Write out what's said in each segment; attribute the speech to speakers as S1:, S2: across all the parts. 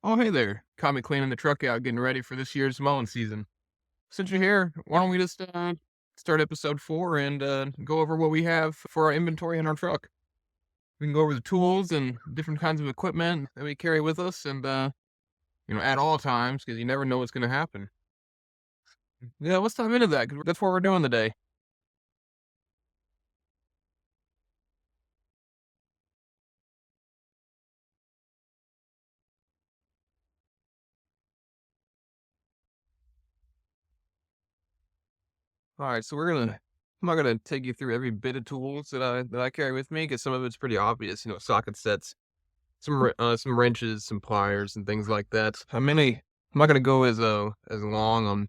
S1: Oh, hey there. Caught me cleaning the truck out, getting ready for this year's mowing season. Since you're here, why don't we just start episode 4 and go over what we have for our inventory in our truck? We can go over the tools and different kinds of equipment that we carry with us, and at all times, because you never know what's going to happen. Yeah, let's dive into that, 'cause that's what we're doing today. All right, so I'm not gonna take you through every bit of tools that I carry with me, because some of it's pretty obvious. Socket sets, some wrenches, some pliers, and things like that. I'm not gonna go as long on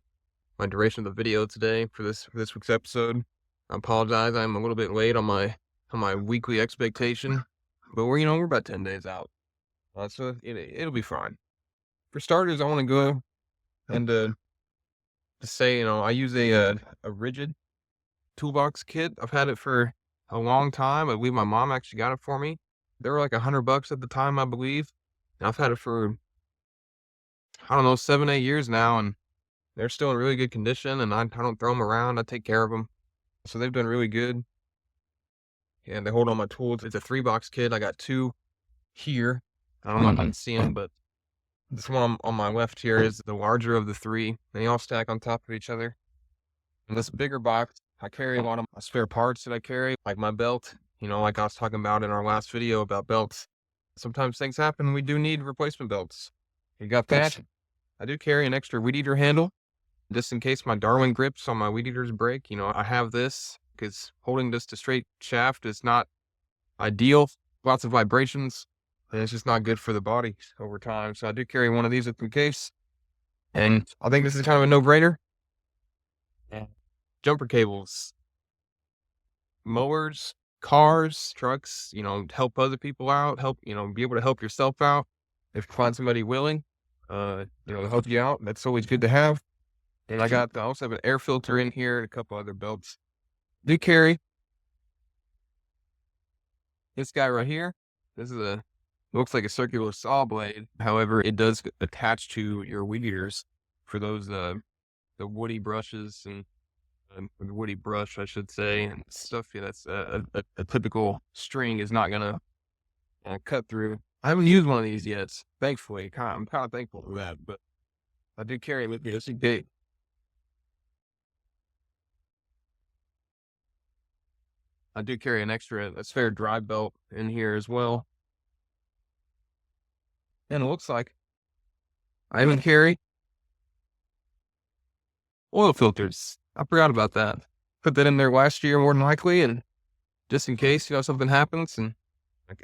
S1: my duration of the video today for this week's episode. I apologize. I'm a little bit late on my weekly expectation, but we're about 10 days out, so it'll be fine. For starters, I want to go and just say I use a rigid toolbox kit. I've had it for a long time. I believe my mom actually got it for me. They were like $100 at the time, I believe. And I've had it for, I don't know, 7, 8 years now, and they're still in really good condition. And I don't throw them around. I take care of them, so they've done really good. And they hold all my tools. It's a 3-box kit. I got two here. I don't know if I can see them, but this one on my left here is the larger of the three. They all stack on top of each other. In this bigger box, I carry a lot of my spare parts that I carry, like my belt. Like I was talking about in our last video about belts. Sometimes things happen. We do need replacement belts. You got that? I do carry an extra weed eater handle, just in case my Darwin grips on my weed eaters break. I have this because holding this to straight shaft is not ideal. Lots of vibrations, and it's just not good for the body over time. So I do carry one of these just in case. And I think this is kind of a no-brainer. Jumper cables, mowers, cars, trucks, help other people out, be able to help yourself out. If you find somebody willing, to help you out, that's always good to have. And I also have an air filter in here and a couple other belts. Do carry this guy right here. This is looks like a circular saw blade. However, it does attach to your weed eaters for those, the woody brushes and the woody brush, I should say, and stuff. Yeah, that's a typical string is not gonna cut through. I haven't used one of these yet, thankfully. I'm kind of thankful for that, but I do carry it with me just in case. I do carry a spare drive belt in here as well. And it looks like I even carry oil filters. I forgot about that. Put that in there last year more than likely, and just in case, something happens. And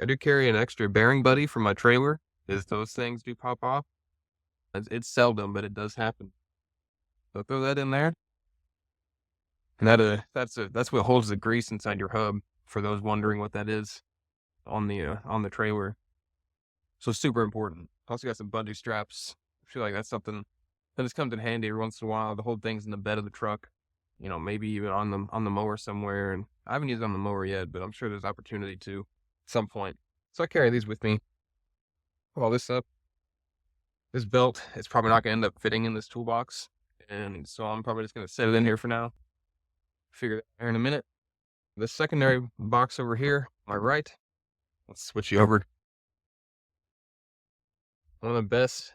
S1: I do carry an extra bearing buddy for my trailer, as those things do pop off. It's seldom, but it does happen. So throw that in there. And that's what holds the grease inside your hub, for those wondering what that is on the trailer. So super important. Also got some bungee straps. I feel like that's something that just comes in handy every once in a while to hold things in the bed of the truck. Maybe even on the mower somewhere. And I haven't used it on the mower yet, but I'm sure there's opportunity to at some point. So I carry these with me. Pull all this up. This belt is probably not going to end up fitting in this toolbox, and so I'm probably just going to set it in here for now. Figure it out in a minute. The secondary box over here, my right. Let's switch you over. One of the best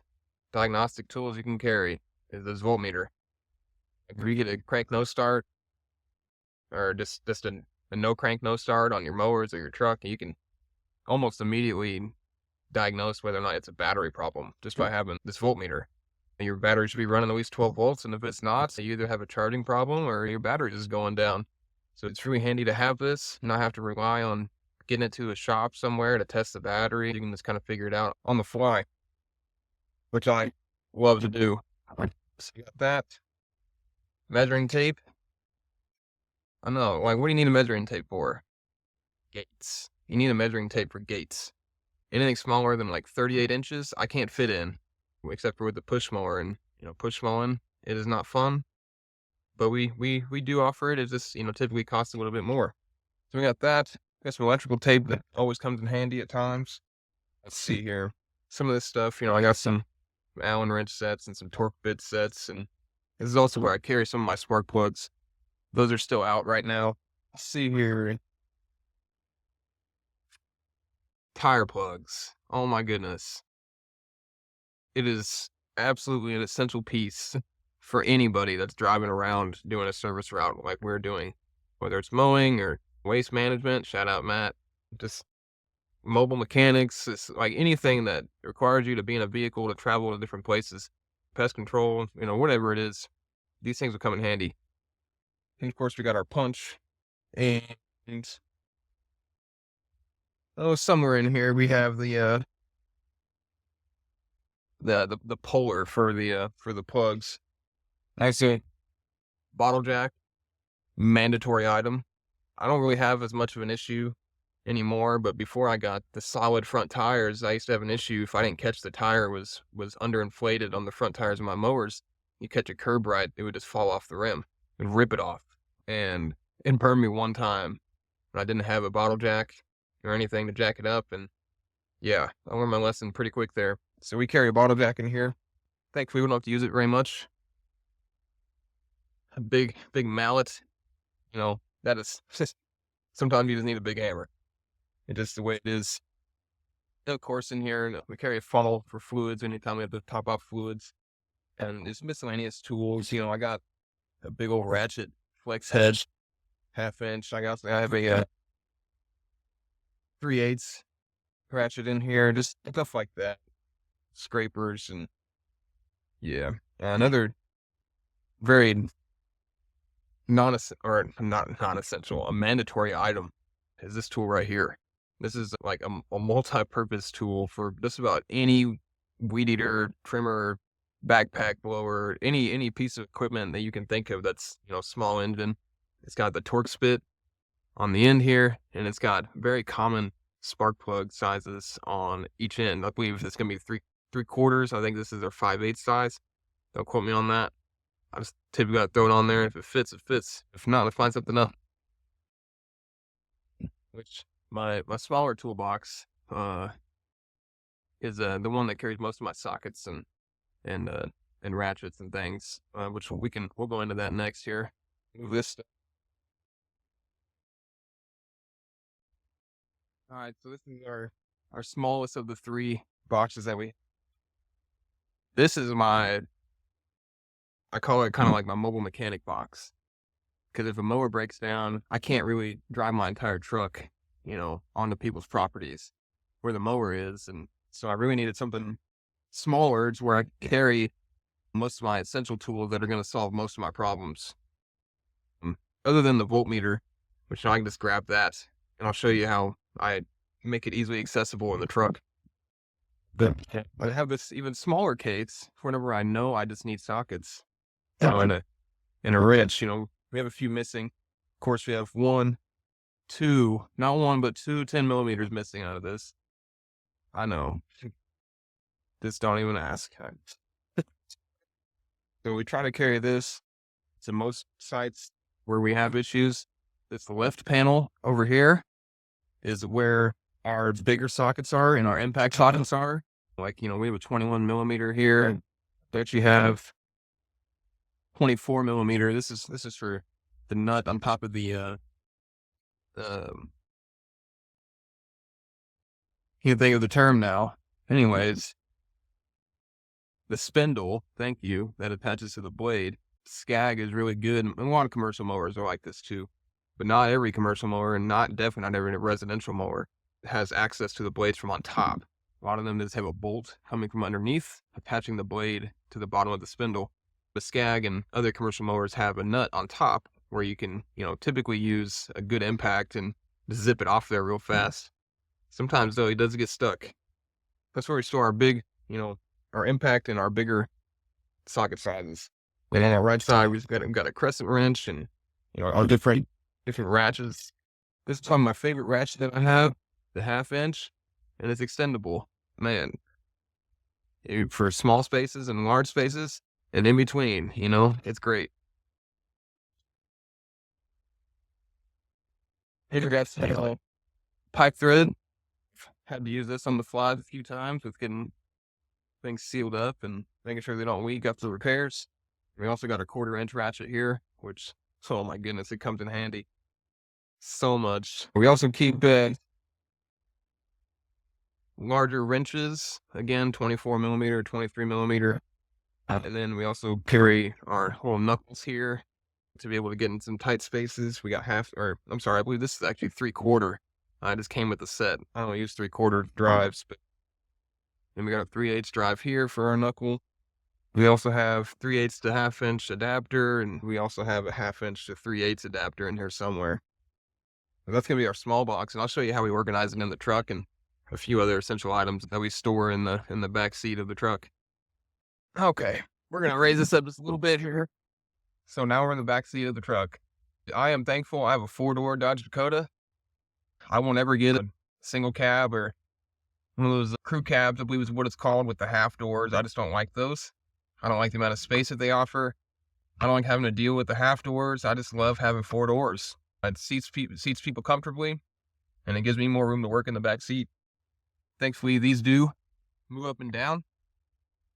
S1: diagnostic tools you can carry is this voltmeter. If you get a crank no start, or just a no crank no start on your mowers or your truck, you can almost immediately diagnose whether or not it's a battery problem just by having this voltmeter. Your battery should be running at least 12 volts, and if it's not, you either have a charging problem or your battery is going down. So it's really handy to have this, not have to rely on getting it to a shop somewhere to test the battery. You can just kind of figure it out on the fly, which I love to do. So you got that. Measuring tape. I know, like, what do you need a measuring tape for? Gates. You need a measuring tape for gates. Anything smaller than like 38 inches, I can't fit in, except for with the push mower. And push mowing, it is not fun, but we do offer it. It's just typically costs a little bit more. So we got that. Got some electrical tape that always comes in handy at times. Let's see here. some of this stuff, I got some Allen wrench sets and some torque bit sets, and this is also where I carry some of my spark plugs. Those are still out right now. Let's see here. Tire plugs. Oh my goodness. It is absolutely an essential piece for anybody that's driving around doing a service route like we're doing, whether it's mowing or waste management. Shout out Matt. Just mobile mechanics. It's like anything that requires you to be in a vehicle to travel to different places, pest control, whatever it is. These things will come in handy. And of course, we got our punch, and somewhere in here we have the puller for the plugs. I see. Bottle jack, mandatory item. I don't really have as much of an issue anymore, but before I got the solid front tires, I used to have an issue if I didn't catch the tire was underinflated on the front tires of my mowers. You catch a curb right, it would just fall off the rim and rip it off. And it burned me one time when I didn't have a bottle jack or anything to jack it up, and yeah, I learned my lesson pretty quick there. So we carry a bottle jack in here. Thankfully, we don't have to use it very much. A big mallet, that is sometimes you just need a big hammer. It's just the way it is. And of course, in here, we carry a funnel for fluids anytime we have to top off fluids. And it's miscellaneous tools. I got a big old ratchet flex head, 1/2 inch. I have a 3/8 ratchet in here, just stuff like that. Scrapers and yeah. Another very not non-essential, a mandatory item is this tool right here. This is like a multi-purpose tool for just about any weed eater, trimmer, backpack blower, any piece of equipment that you can think of that's, small engine. It's got the torque spit on the end here, and it's got very common spark plug sizes on each end. I believe it's going to be 3/4. I think this is their 5/8 size. Don't quote me on that. I just typically got to throw it on there. If it fits, it fits. If not, let's find something else. Which my smaller toolbox is the one that carries most of my sockets and ratchets and things. Which we'll go into that next here. Move this stuff. All right, so this is our smallest of the 3 boxes that we. This is I call it kind of like my mobile mechanic box. Because if a mower breaks down, I can't really drive my entire truck, onto people's properties where the mower is. And so I really needed something smaller to where I can carry most of my essential tools that are going to solve most of my problems. Other than the voltmeter, which I can just grab that, and I'll show you how I make it easily accessible in the truck. But I have this even smaller case for whenever I know I just need sockets. In a wrench, we have a few missing. Of course, we have 1, 2, not 1, but 2 10 millimeters missing out of this. I know. Just don't even ask. So we try to carry this to most sites where we have issues. This left panel over here is where our bigger sockets are and our impact sockets are. Like, we have a 21 millimeter here. They actually have 24 millimeter. This is for the nut on top of the you think of the term now. Anyways, the spindle, thank you, that attaches to the blade. Scag is really good. And a lot of commercial mowers are like this too. But not every commercial mower, and definitely not every residential mower has access to the blades from on top. A lot of them just have a bolt coming from underneath, attaching the blade to the bottom of the spindle. The Scag and other commercial mowers have a nut on top where you can, typically use a good impact and zip it off there real fast. Sometimes though, it does get stuck. That's where we store our big, our impact and our bigger socket sizes. And on the right side, we've got a crescent wrench and, our different ratchets. This is probably my favorite ratchet that I have, the 1/2 inch, and it's extendable. Man, for small spaces and large spaces and in between, it's great. Here we got pipe thread. Had to use this on the fly a few times with getting things sealed up and making sure they don't leak after the repairs. We also got a 1/4 inch ratchet here, which, oh my goodness, it comes in handy so much. We also keep larger wrenches, again, 24 millimeter, 23 millimeter. And then we also carry our little knuckles here to be able to get in some tight spaces. We got I believe this is actually 3/4. I just came with the set. I don't use 3/4 drives, but then we got a 3/8 drive here for our knuckle. We also have 3/8 to 1/2 inch adapter, and we also have a 1/2 inch to 3/8 adapter in here somewhere. But that's gonna be our small box, and I'll show you how we organize it in the truck and a few other essential items that we store in the back seat of the truck. Okay, we're gonna raise this up just a little bit here. So now we're in the back seat of the truck. I am thankful I have a 4-door Dodge Dakota. I won't ever get a single cab or one of those crew cabs, I believe is what it's called, with the half doors. I just don't like those. I don't like the amount of space that they offer. I don't like having to deal with the half doors. I just love having 4 doors. It seats people comfortably, and it gives me more room to work in the back seat. Thankfully, these do move up and down.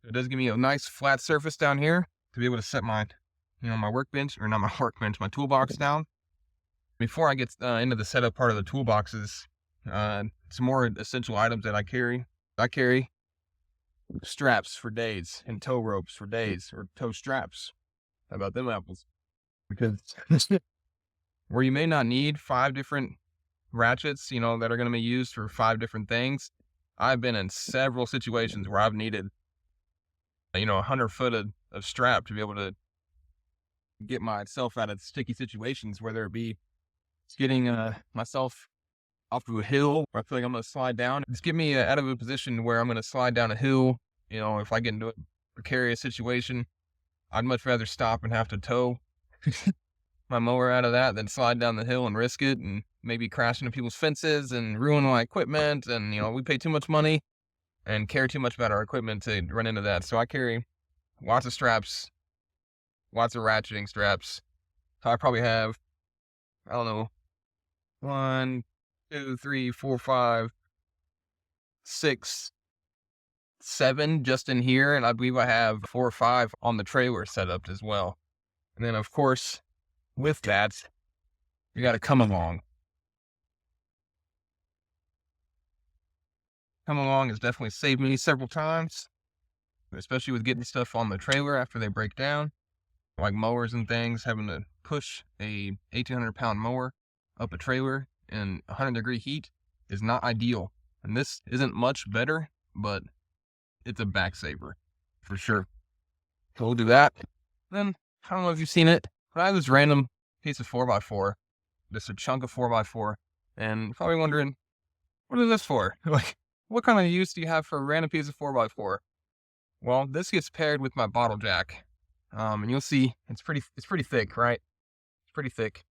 S1: It does give me a nice flat surface down here to be able to set my workbench, or not my workbench, my toolbox down. Before I get into the setup part of the toolboxes, some more essential items that I carry. I carry straps for days and tow ropes for days, or tow straps. How about them apples? Because where you may not need 5 different ratchets, that are going to be used for 5 different things, I've been in several situations where I've needed, 100 foot of strap to be able to get myself out of sticky situations, whether it be getting myself off of a hill, or I feel like I'm going to slide down. Just get me out of a position where I'm going to slide down a hill. If I get into a precarious situation, I'd much rather stop and have to tow my mower out of that than slide down the hill and risk it and maybe crash into people's fences and ruin my equipment. And, we pay too much money and care too much about our equipment to run into that. So I carry lots of straps, lots of ratcheting straps. So I probably have, I don't know, 1, 2, 3, 4, 5, 6, 7 just in here. And I believe I have 4 or 5 on the trailer set up as well. And then, of course, with that, you got to come along. Come along has definitely saved me several times, especially with getting stuff on the trailer after they break down, like mowers and things. Having to push a 1,800-pound mower up a trailer in 100-degree heat is not ideal. And this isn't much better, but it's a back saver for sure. So we'll do that. Then, I don't know if you've seen it, but I have this random piece of 4x4, just a chunk of 4x4, and you're probably wondering, what is this for? Like, what kind of use do you have for a random piece of 4x4? Well, this gets paired with my bottle jack, and you'll see it's pretty thick, right? It's pretty thick,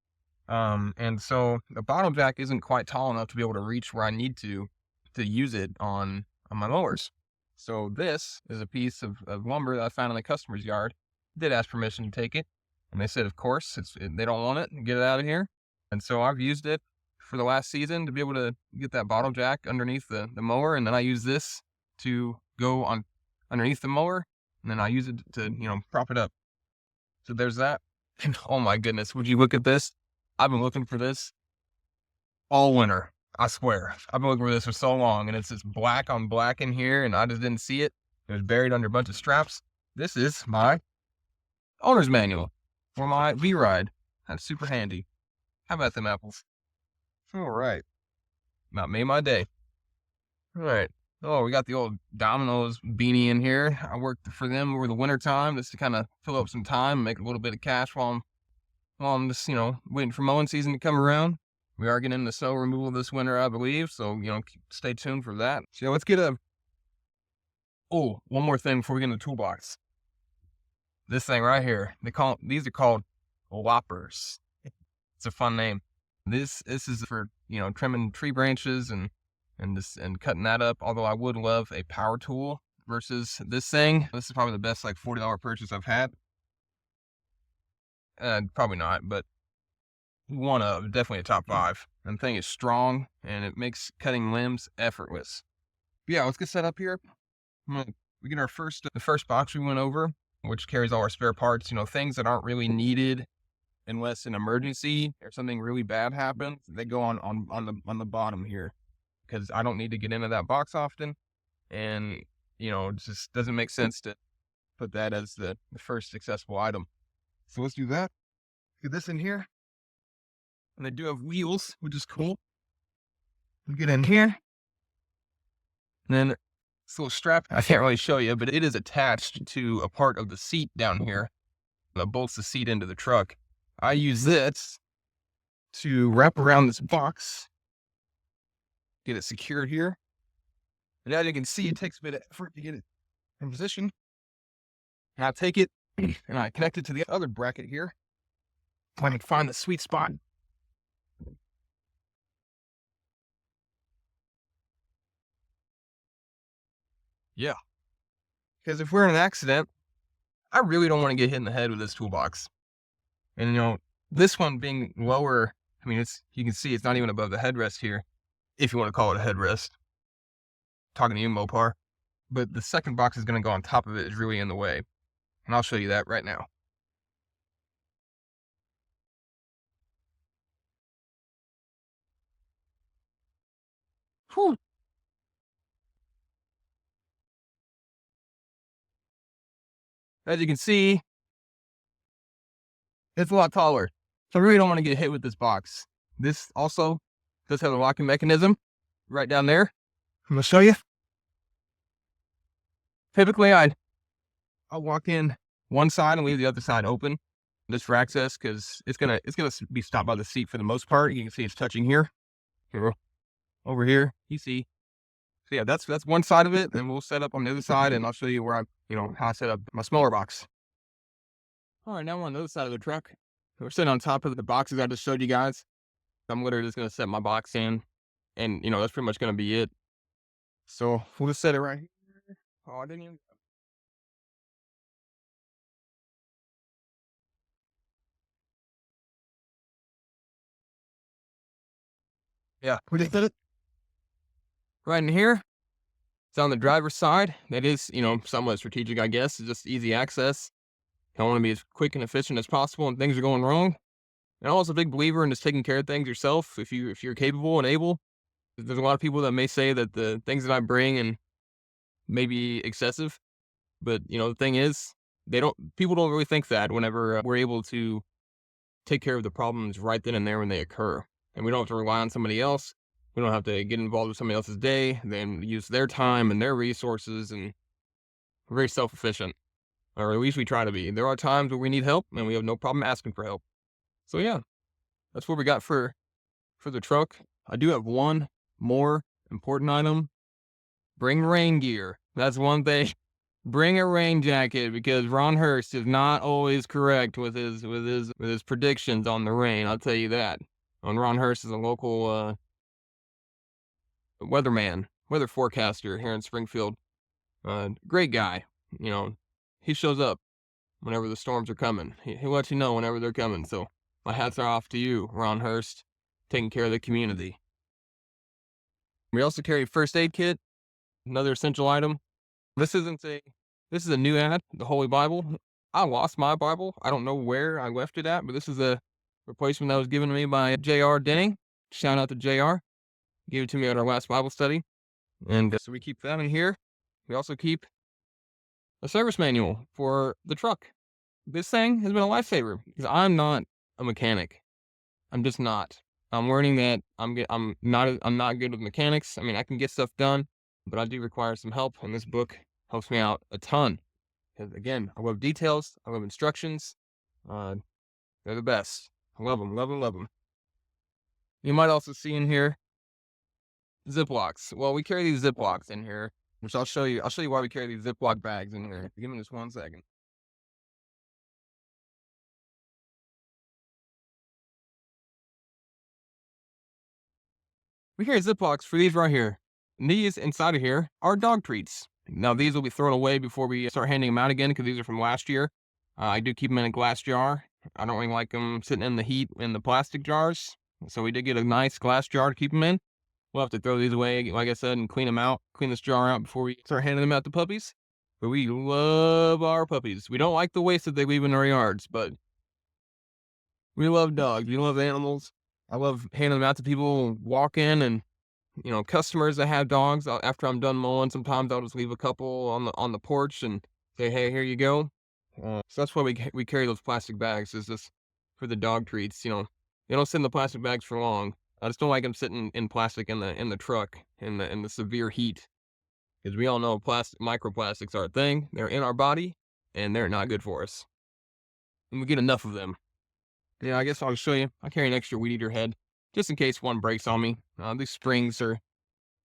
S1: and so the bottle jack isn't quite tall enough to be able to reach where I need to use it on my mowers. So this is a piece of lumber that I found in the customer's yard. Did ask permission to take it, and they said, of course, they don't want it, get it out of here. And so I've used it for the last season to be able to get that bottle jack underneath the mower, and then I use this to go on underneath the mower, and then I use it to, prop it up. So there's that. And oh my goodness, would you look at this? I've been looking for this all winter. I swear. I've been looking for this for so long, and it's just black on black in here, and I just didn't see it. It was buried under a bunch of straps. This is my owner's manual for my V-Ride. That's super handy. How about them apples? All right. About made my day. All right. Oh, we got the old Domino's beanie in here. I worked for them over the winter time just to kind of fill up some time and make a little bit of cash while I'm just, waiting for mowing season to come around. We are getting into snow removal this winter, I believe, so, stay tuned for that. So let's get one more thing before we get in the toolbox. This thing right here, these are called loppers. It's a fun name. This is for, trimming tree branches and cutting that up. Although I would love a power tool versus this thing. This is probably the best $40 purchase I've had. Probably not, but one of definitely a top 5. And the thing is strong, and it makes cutting limbs effortless. But yeah, let's get set up here. I'm gonna we get our the first box we went over, which carries all our spare parts, things that aren't really needed unless an emergency or something really bad happens. They go on the bottom here because I don't need to get into that box often. And, it just doesn't make sense to put that as the first accessible item. So let's do that. Get this in here. And they do have wheels, which is cool. We get in here. And then this little strap, I can't really show you, but it is attached to a part of the seat down here that bolts the seat into the truck. I use this to wrap around this box, get it secured here. And as you can see, it takes a bit of effort to get it in position. And I take it and I connect it to the other bracket here. So I can find the sweet spot. Yeah. Because if we're in an accident, I really don't want to get hit in the head with this toolbox. And this one being lower, you can see it's not even above the headrest here, if you want to call it a headrest. Talking to you, Mopar. But the second box is going to go on top of it is really in the way. And I'll show you that right now. Whew. As you can see, it's a lot taller. So I really don't want to get hit with this box. This also does have a locking mechanism right down there. I'm going to show you. Typically, I'll walk in one side and leave the other side open just for access because it's gonna be stopped by the seat for the most part. You can see it's touching here. Over here, you see. So yeah, that's one side of it. Then we'll set up on the other side, and I'll show you where how I set up my smaller box. All right, now we're on the other side of the truck. We're sitting on top of the boxes I just showed you guys. I'm literally just gonna set my box in, and that's pretty much gonna be it. So we'll just set it right here. Oh, I didn't even. Yeah, we just did it right in here. It's on the driver's side. That is, somewhat strategic, I guess. It's just easy access. I want to be as quick and efficient as possible when things are going wrong. And I'm also a big believer in just taking care of things yourself if you're capable and able. There's a lot of people that may say that the things that I bring and may be excessive, but the thing is, people don't really think that whenever we're able to take care of the problems right then and there when they occur, and we don't have to rely on somebody else. We don't have to get involved with somebody else's day, then use their time and their resources, and we're very self-efficient, or at least we try to be. There are times where we need help, and we have no problem asking for help. So yeah, that's what we got for the truck. I do have one more important item. Bring rain gear. That's one thing. Bring a rain jacket because Ron Hurst is not always correct with his predictions on the rain. I'll tell you that. And Ron Hurst is a local weather forecaster here in Springfield. Great guy. He shows up whenever the storms are coming. He'll let you know whenever they're coming. So my hats are off to you, Ron Hurst, taking care of the community. We also carry a first aid kit, another essential item. This is a new ad, the Holy Bible. I lost my Bible. I don't know where I left it at, but this is a replacement that was given to me by J.R. Denning. Shout out to J.R. Gave it to me at our last Bible study. And so we keep that in here. We also keep a service manual for the truck. This thing has been a lifesaver because I'm not a mechanic. I'm just not. I'm learning that I'm not good with mechanics. I can get stuff done, but I do require some help, and this book helps me out a ton. Because again, I love details. I love instructions. They're the best. I love them, love them, love them. You might also see in here Ziplocs. Well, we carry these Ziplocs in here, which I'll show you. I'll show you why we carry these Ziploc bags in here. Give me just 1 second. We carry Ziplocs for these right here. And these inside of here are dog treats. Now, these will be thrown away before we start handing them out again because these are from last year. I do keep them in a glass jar. I don't really like them sitting in the heat in the plastic jars. So we did get a nice glass jar to keep them in. We'll have to throw these away, like I said, and clean them out, clean this jar out before we start handing them out to puppies. but we love our puppies. We don't like the waste that they leave in our yards, but we love dogs. We love animals. I love handing them out to people, walk in and, customers that have dogs, after I'm done mowing, sometimes I'll just leave a couple on the porch and say, "Hey, here you go." So that's why we carry those plastic bags, is just for the dog treats. They don't sit in the plastic bags for long. I just don't like them sitting in plastic in the truck in the severe heat, because we all know microplastics are a thing. They're in our body and they're not good for us. And we get enough of them. Yeah, I guess I'll show you. I carry an extra weed eater head just in case one breaks on me. These springs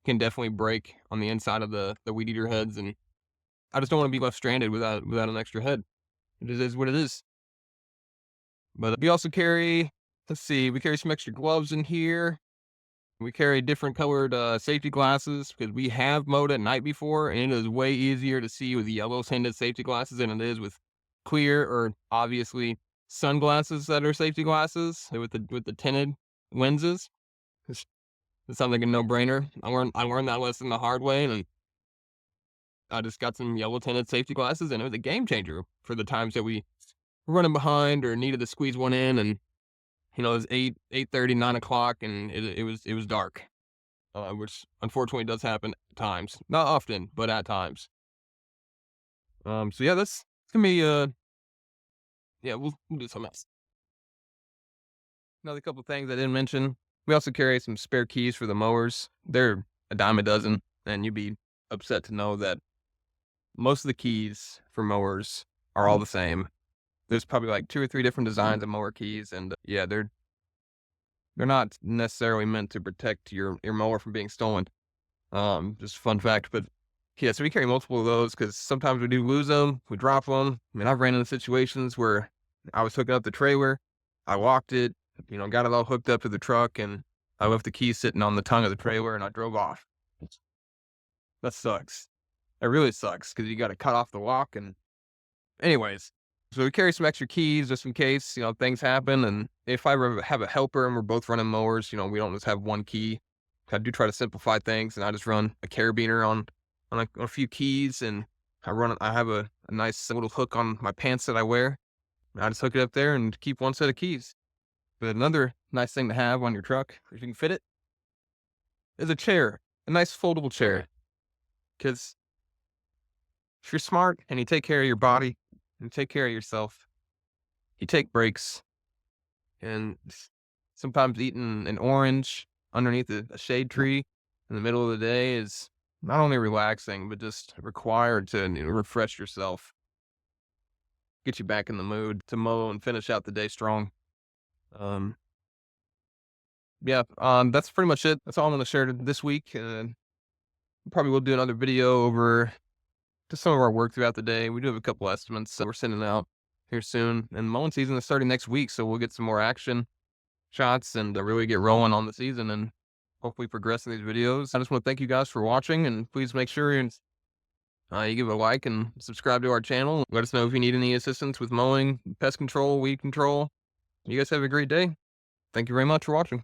S1: can definitely break on the inside of the weed eater heads, and I just don't want to be left stranded without an extra head. It is what it is. But we also carry, let's see, we carry some extra gloves in here. We carry different colored safety glasses because we have mowed at night before, and it is way easier to see with yellow tinted safety glasses than it is with clear or obviously sunglasses that are safety glasses with the tinted lenses. It sounds like a no-brainer. I learned that lesson the hard way, and I just got some yellow tinted safety glasses, and it was a game changer for the times that we were running behind or needed to squeeze one in, and it was 8:30, 9 o'clock, and it was dark, which unfortunately does happen at times. Not often, but at times. So yeah, that's gonna be yeah, we'll do something else. Another couple things I didn't mention. We also carry some spare keys for the mowers. They're a dime a dozen, and you'd be upset to know that most of the keys for mowers are all the same. There's probably like 2 or 3 different designs of mower keys, and yeah, they're not necessarily meant to protect your mower from being stolen. Just a fun fact, but yeah, so we carry multiple of those because sometimes we do lose them, we drop them. I mean, I've ran into situations where I was hooking up the trailer, I walked it, got it all hooked up to the truck, and I left the keys sitting on the tongue of the trailer, and I drove off. That sucks. It really sucks because you got to cut off the lock. And anyways, so we carry some extra keys just in case things happen. And if I ever have a helper and we're both running mowers, we don't just have one key. I do try to simplify things, and I just run a carabiner on a few keys, and I have a nice little hook on my pants that I wear. I just hook it up there and keep one set of keys. But another nice thing to have on your truck, if you can fit it, is a chair, a nice foldable chair. Because if you're smart and you take care of your body and take care of yourself, you take breaks. And sometimes eating an orange underneath a shade tree in the middle of the day is not only relaxing, but just required to refresh yourself, get you back in the mood to mow and finish out the day strong. Um, yeah, that's pretty much it. That's all I'm going to share this week. Probably will do another video over just some of our work throughout the day. We do have a couple estimates that we're sending out here soon, and mowing season is starting next week, so we'll get some more action shots and really get rolling on the season and hopefully progress in these videos. I just want to thank you guys for watching, and please make sure you give a like and subscribe to our channel. Let us know if you need any assistance with mowing, pest control, weed control. You guys have a great day. Thank you very much for watching.